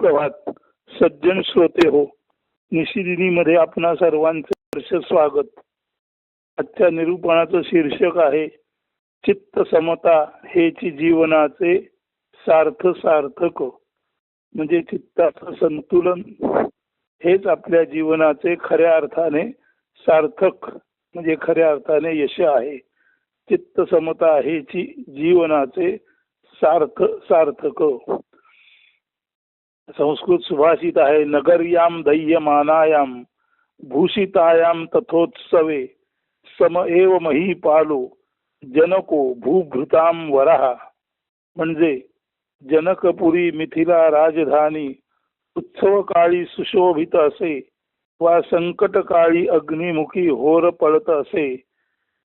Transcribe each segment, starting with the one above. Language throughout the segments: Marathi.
सुप्रभात सज्जन श्रोते हो. निशिदिनीमध्ये आपणा सर्वांचे हर्ष स्वागत. आजच्या निरूपणाचं शीर्षक आहे चित्त समता हेची जीवनाचे सार्थ सार्थक. म्हणजे चित्ताचं संतुलन हेच आपल्या जीवनाचे खऱ्या अर्थाने सार्थक म्हणजे खऱ्या अर्थाने यश आहे. चित्त समता हेची जीवनाचे सार्थ सार्थक. संस्कृत सुभाषित आहे, नगर्याम दह्यमानायाम भूषितायाम तथोत्सवे सम एव महीपालो जनको भूभृताम वराह. म्हणजे जनकपुरी मिथिला राजधानी उत्सव काळी सुशोभित असे वा संकट काळी अग्निमुखी होर पळत असे,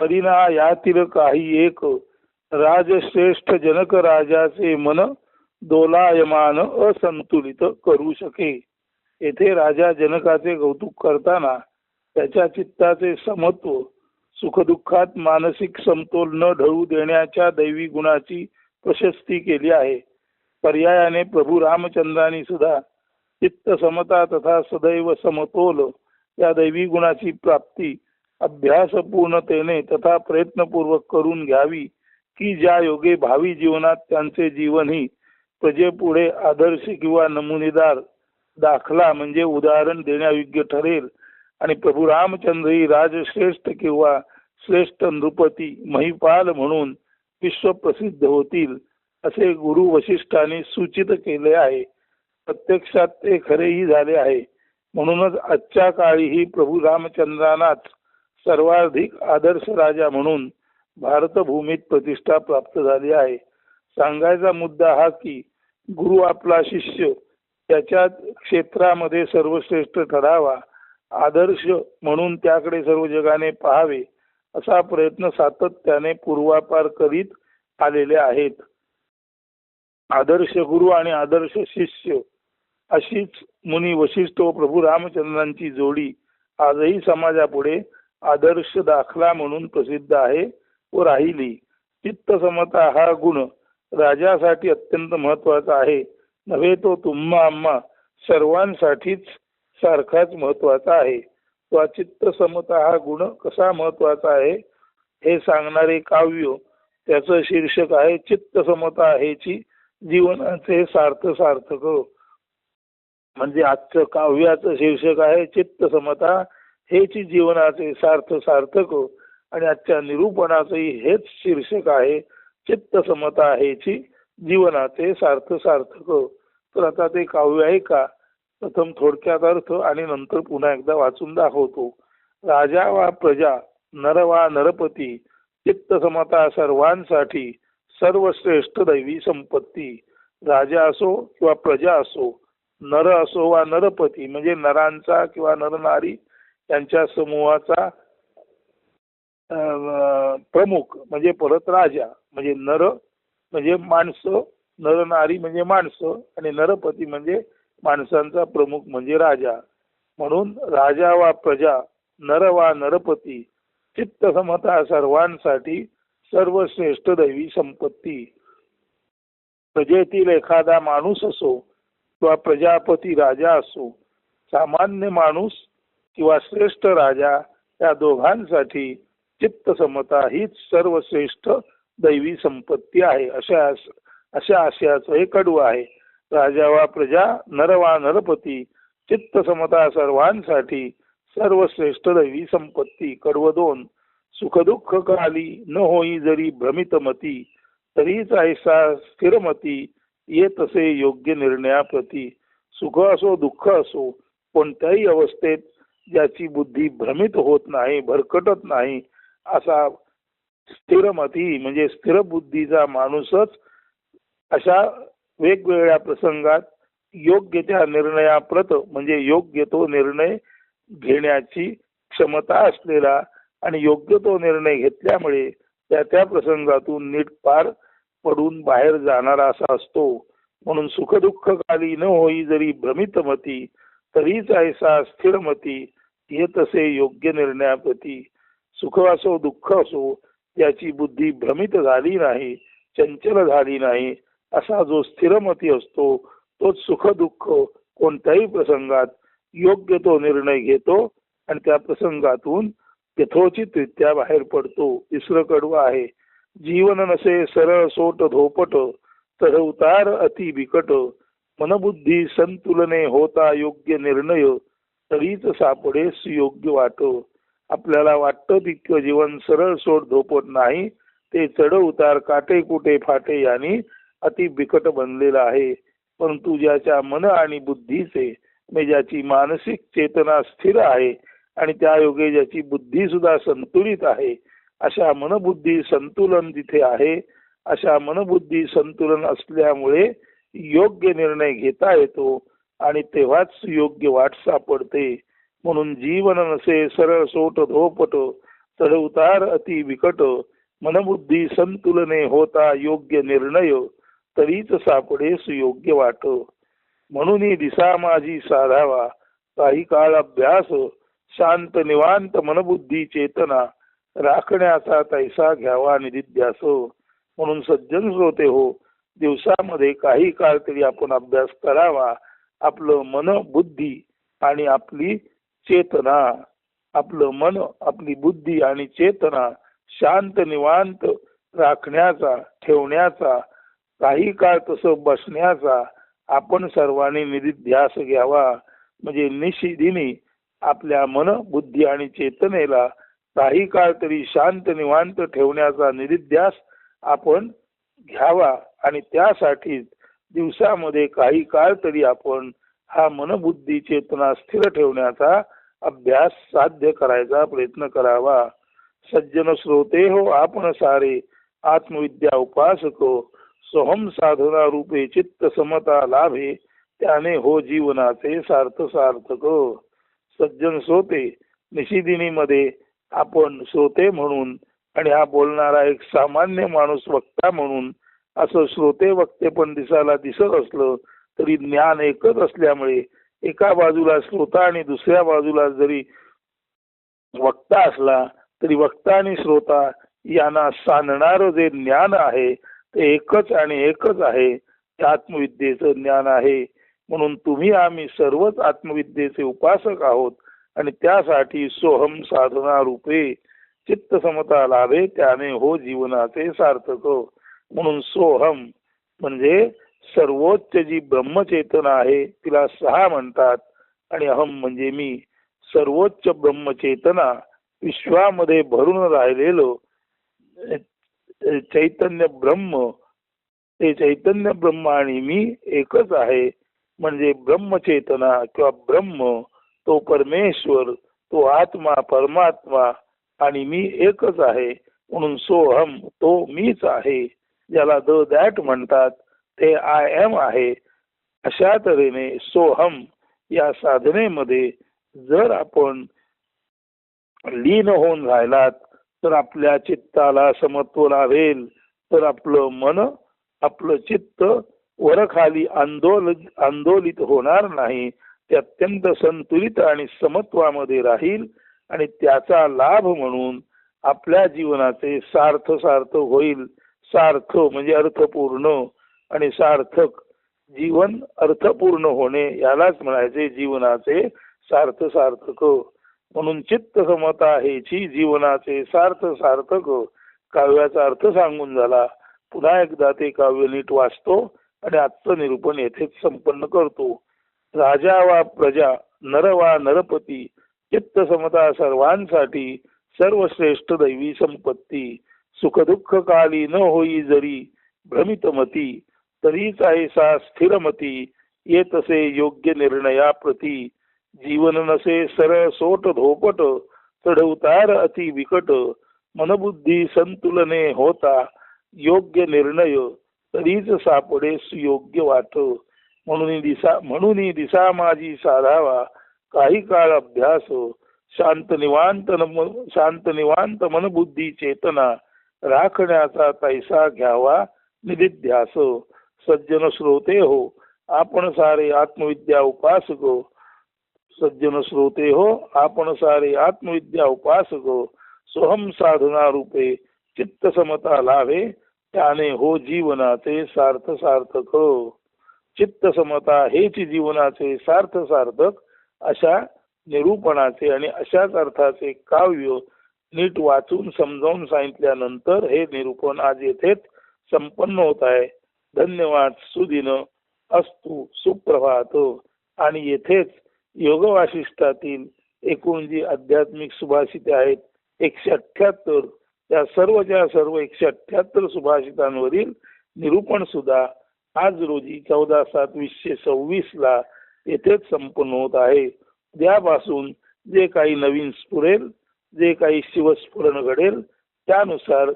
परिणा यातील काही एक राजश्रेष्ठ जनक राजाचे मन दोलायमान असंतुलित करू शके. येथे राजा जनकाचे कौतुक करताना त्याच्या चित्ताचे समत्व सुखदुःखात मानसिक समतोल न ढळू देण्याच्या दैवी गुणाची प्रशस्ती केली आहे. पर्यायाने प्रभू रामचंद्रांनी सुद्धा चित्त समता तथा सदैव समतोल या दैवी गुणाची प्राप्ती अभ्यासपूर्णतेने तथा प्रयत्नपूर्वक करून घ्यावी की ज्या योगे भावी जीवनात त्यांचे जीवनही प्रजेपुढे आदर्श किंवा नमुनेदार दाखला म्हणजे उदाहरण देण्यायोग्य ठरेल आणि प्रभू रामचंद्रही राजश्रेष्ठ किंवा श्रेष्ठ नृपती महिपाल म्हणून विश्वप्रसिद्ध होतील असे गुरु वशिष्ठांनी सूचित केले आहे. प्रत्यक्षात ते खरेही झाले आहे. म्हणूनच आजच्या काळीही प्रभू रामचंद्रांनाच सर्वाधिक आदर्श राजा म्हणून भारतभूमीत प्रतिष्ठा प्राप्त झाली आहे. सांगायचा मुद्दा हा की गुरु आपला शिष्य त्याच्या क्षेत्रामध्ये सर्वश्रेष्ठ ठरावा, आदर्श म्हणून त्याकडे सर्व जगाने पाहावे असा प्रयत्न सातत्याने पूर्वापार करीत आलेले आहेत. आदर्श गुरु आणि आदर्श शिष्य अशीच मुनी वशिष्ठ व प्रभू रामचंद्रांची जोडी आजही समाजापुढे आदर्श दाखला म्हणून प्रसिद्ध आहे व राहिली. चित्त समता हा गुण राजासाठी अत्यंत महत्वाचा आहे, नव्हे तो तुम्हा आम्हा सर्वांसाठीच सारखाच महत्वाचा आहे. तो चित्त समता हा गुण कसा महत्वाचा आहे हे सांगणारे काव्य त्याचं शीर्षक आहे चित्त समता हेची जीवनाचे सार्थ सार्थक. म्हणजे आजचं काव्याचं शीर्षक आहे चित्त समता हेची जीवनाचे सार्थ सार्थक आणि आजच्या निरूपणाचंही हेच शीर्षक आहे चित्त समता हेची जीवनाचे सार्थ सार्थक. तर आता ते काव्य आहे का, प्रथम थोडक्यात अर्थ आणि नंतर पुन्हा एकदा वाचून दाखवतो. राजा वा प्रजा, नर वा नरपती, चित्त समता सर्वांसाठी सर्वश्रेष्ठ दैवी संपत्ती. राजा असो किंवा प्रजा असो, नर असो वा नरपती म्हणजे नरांचा किंवा नरनारी यांच्या समूहाचा प्रमुख म्हणजे परत राजा, म्हणजे नर म्हणजे माणसं, नरनारी म्हणजे माणसं आणि नरपती म्हणजे माणसांचा प्रमुख म्हणजे राजा. म्हणून राजा वा प्रजा, नर वा नरपती, चित्त समता सर्वांसाठी सर्वश्रेष्ठ दैवी संपत्ती. प्रजेतील एखादा माणूस असो किंवा प्रजापती राजा असो, सामान्य माणूस किंवा श्रेष्ठ राजा या दोघांसाठी चित्त समता हीच सर्वश्रेष्ठ दैवी संपत्ती आहे अशा आशयाचं हे कडवं आहे. राजा वा प्रजा, नर वा नरपती, चित्त समता सर्वांसाठी सर्वश्रेष्ठ दैवी संपत्ती. कडवं 2. सुखदुःख काली न होई जरी भ्रमितमती, तरीच ऐसा स्थिरमती ये तसे योग्य निर्णयाप्रती. सुख असो दुःख असो कोणत्याही अवस्थेत ज्याची बुद्धी भ्रमित होत नाही, भरकटत नाही असा स्थिरमती म्हणजे स्थिर बुद्धीचा माणूसच अशा वेगवेगळ्या प्रसंगात योग्य त्या निर्णयाप्रत म्हणजे योग्य तो निर्णय घेण्याची क्षमता असलेला आणि योग्य तो निर्णय घेतल्यामुळे त्या प्रसंगातून नीट पार पडून बाहेर जाणारा असा असतो. म्हणून सुखदुःख काली न होई जरी भ्रमितमती, तरीच ऐसा स्थिरमती हे तसे योग्य निर्णयाप्रती. सुख असो दुःख असो ज्याची बुद्धी भ्रमित झाली नाही, चंचल झाली नाही असा जो स्थिरमती असतो तोच सुख दुःख कोणत्याही प्रसंगात योग्य तो निर्णय घेतो आणि त्या प्रसंगातून यथोचितरित्या बाहेर पडतो. तिसरं कडवं आहे, जीवन नसे सरळ सोट धोपट, चढउतार अति बिकट, मनबुद्धी संतुलने होता योग्य निर्णय, तरीच सापडे सुयोग्य वाट. आपल्याला वाटतं तितकं जीवन सरळ सोट धोपट नाही, ते चढ उतार काटे कुटे फाटे यांनी अति बिकट बनलेलं आहे. परंतु ज्याच्या मन आणि बुद्धीचे म्हणजे ज्याची मानसिक चेतना स्थिर आहे आणि त्या योगे ज्याची बुद्धी सुद्धा संतुलित आहे, अशा मनबुद्धी संतुलन जिथे आहे, अशा मनबुद्धी संतुलन असल्यामुळे योग्य निर्णय घेता येतो आणि तेव्हाच योग्य वाट सापडते. म्हणून जीवन नसे सरळ सोट धोपट, चढ उतार अति विकट, मनबुद्धी संतुलने होता योग्य निर्णय, तरीच सापडे सुयोग्य वाट. म्हणून दिसा माझी साधावा काही काळ अभ्यास, शांत निवांत मनबुद्धी चेतना राखण्याचा तैसा घ्यावा निधिध्यास. म्हणून सज्जन श्रोते हो, दिवसामध्ये काही काळ तरी आपण अभ्यास करावा. आपलं मन बुद्धी आणि आपली चेतना, आपलं मन आपली बुद्धी आणि चेतना शांत निवांत राखण्याचा, ठेवण्याचा, काही काळ तसं बसण्याचा आपण सर्वांनी निधिध्यास घ्यावा. म्हणजे निशिदिनी आपल्या मन बुद्धी आणि चेतनेला काही काळ तरी शांत निवांत ठेवण्याचा निधिध्यास आपण घ्यावा आणि त्यासाठी दिवसामध्ये काही काळ तरी आपण हा मनबुद्धी चेतना स्थिर ठेवण्याचा अभ्यास साध्य करायचा प्रयत्न करावा. सज्जन श्रोते हो, आपण सारे आत्मविद्या उपासक, सोहम साधना रूपे चित्त समता लाभे, त्याने हो जीवनाचे सार्थ सार्थक. सज्जन श्रोते, निशिदिनी मध्ये आपण श्रोते म्हणून आणि हा बोलणारा एक सामान्य माणूस वक्ता म्हणून असं श्रोते वक्ते पण दिसायला दिसत असलं तरी ज्ञान एकच असल्यामुळे एका बाजूला श्रोता आणि दुसऱ्या बाजूला जरी वक्ता असला तरी वक्ता आणि श्रोता यांना सांगणार जे ज्ञान आहे ते एकच आणि एकच आहे, ते आत्मविद्येचं ज्ञान आहे. म्हणून तुम्ही आम्ही सर्वच आत्मविद्येचे उपासक आहोत आणि त्यासाठी सोहम साधना रूपे चित्त समता लाभे, त्याने हो जीवनाचे सार्थक. म्हणून सोहम म्हणजे सर्वोच्च जी ब्रह्मचेतना आहे तिला सहा म्हणतात आणि अहम म्हणजे मी. सर्वोच्च ब्रह्मचेतना विश्वामध्ये भरून राहिलेलो चैतन्य ब्रह्म, ते चैतन्य ब्रह्म आणि मी एकच आहे. म्हणजे ब्रह्मचेतना किंवा ब्रह्म तो परमेश्वर, तो आत्मा परमात्मा आणि मी एकच आहे. म्हणून सोहम तो मीच आहे, ज्याला द दॅट म्हणतात ते आय एम आहे. अशा तऱ्हेने सोहम या साधनेमध्ये जर आपण लीन होऊन राहिलात तर आपल्या चित्ताला समत्व लाभेल. तर आपलं मन आपलं चित्त वरखाली आंदोलित होणार नाही, ते अत्यंत संतुलित आणि समत्वामध्ये राहील आणि त्याचा लाभ म्हणून आपल्या जीवनाचे सार्थ होईल. सार्थ म्हणजे अर्थपूर्ण आणि सार्थक. जीवन अर्थपूर्ण होणे यालाच म्हणायचे जीवनाचे सार्थक. म्हणून चित्त समता हेची जीवनाचे सार्थक. काव्याचा अर्थ सांगून झाला. पुन्हा एकदा ते काव्य नीट वाचतो आणि आजचं निरूपण येथेच संपन्न करतो. राजा वा प्रजा, नर वा नरपती, चित्त समता सर्वांसाठी सर्वश्रेष्ठ दैवी संपत्ती. सुखदुःख काली न होई जरी भ्रमितमती, तरीच ऐसा स्थिरमती येतसे योग्य निर्णयाप्रती. जीवन नसे सरळ सोट धोपट, चढउतार अति विकट, मनबुद्धी संतुलने होता योग्य निर्णय, तरीच सापडे सुयोग्य वाट. म्हणून दिसा माझी साधावा काही काळ अभ्यास, शांत निवांत मनबुद्धी चेतना राखण्याचा तैसा घ्यावा निधिध्यास. सज्जन श्रोते हो, आपण सारे आत्मविद्या उपासक. सज्जन श्रोते हो, आपण सारे आत्मविद्या उपासक. सोहम साधना रूपे चित्त समता लाभे, त्याने हो जीवनाचे सार्थक. चित्त समता हेच जीवनाचे सार्थ सार्थक अशा निरूपणाचे आणि अशाच अर्थाचे काव्य नीट वाचून समजावून सांगितल्यानंतर हे निरूपण आज येथेच संपन्न होत आहे. धन्यवाद. सुदिन अस्तु. सुप्रभात. आणि येथेच योग वासिष्ठातील एकूण जी आध्यात्मिक सुभाषिते आहेत 178, त्या सर्वच्या सर्व 178 सुभाषितांवरील निरूपण सुद्धा आज रोजी 14/7/2026 ला येथेच संपन्न होत आहे. उद्यापासून जे काही नवीन स्फुरेल, जे काही शिवस्फुरण घडेल त्यानुसार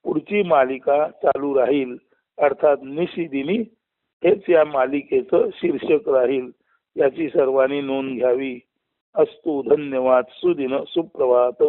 पुढची मालिका चालू राहील. अर्थात निशिदिनी हेच या मालिकेचं शीर्षक राहील. याची सर्वांनी नोंद घ्यावी. अस्तु. धन्यवाद. सुदिन. सुप्रभात.